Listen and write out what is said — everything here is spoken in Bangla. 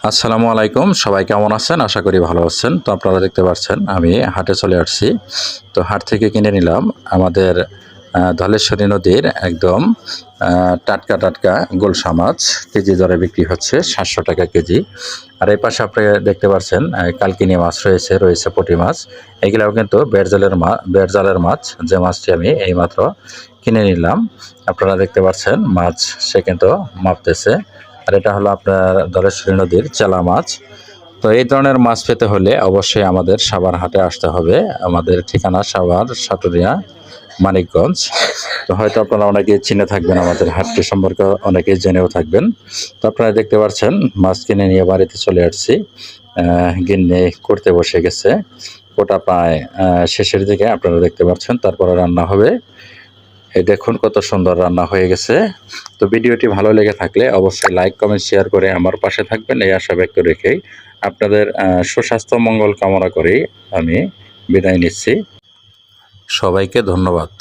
আসসালামু আলাইকুম, সবাই কেমন আছেন? আশা করি ভালো আছেন। তো আপনারা দেখতে পাচ্ছেন আমি হাটে চলে আসছি। তো হাট থেকে কিনে নিলাম আমাদের ধলেশ্বরী নদীর একদম টাটকা টাটকা গুলশা মাছ। কেজি দরে বিক্রি হচ্ছে 700 টাকা কেজি। আর এই পাশে আপনি দেখতে পাচ্ছেন কালকিনি মাছ রয়েছে পুঁটি মাছ। এগুলাও কিন্তু বেড়জালের মাছ, যে মাছটি আমি এইমাত্র কিনে নিলাম। আপনারা দেখতে পাচ্ছেন মাছ সে কিন্তু মাপতেছে। আর এটা হলো আপনার ধলেশ্বরী নদীর চেলা মাছ। তো এই ধরনের মাছ পেতে হলে অবশ্যই আমাদের সাভার হাটে আসতে হবে। আমাদের ঠিকানা সাভার, সাটুরিয়া, মানিকগঞ্জ। তো হয়তো আপনারা অনেকেই চিনে থাকবেন, আমাদের হাটটি সম্পর্কে অনেকেই জেনেও থাকবেন। তো আপনারা দেখতে পাচ্ছেন মাছ কিনে নিয়ে বাড়িতে চলে আসছি। গিন্নি করতে বসে গেছে, ওটা প্রায় শেষের দিকে আপনারা দেখতে পাচ্ছেন। তারপরে রান্না হবে। এই দেখুন কত সুন্দর রান্না হয়ে গেছে। তো ভিডিওটি ভালো লেগে থাকলে অবশ্যই লাইক, কমেন্ট, শেয়ার করে আমার পাশে থাকবেন, এই আশা ব্যক্ত রেখেই আপনাদের সুস্বাস্থ্য মঙ্গল কামনা করেই আমি বিদায় নিচ্ছি। সবাইকে ধন্যবাদ।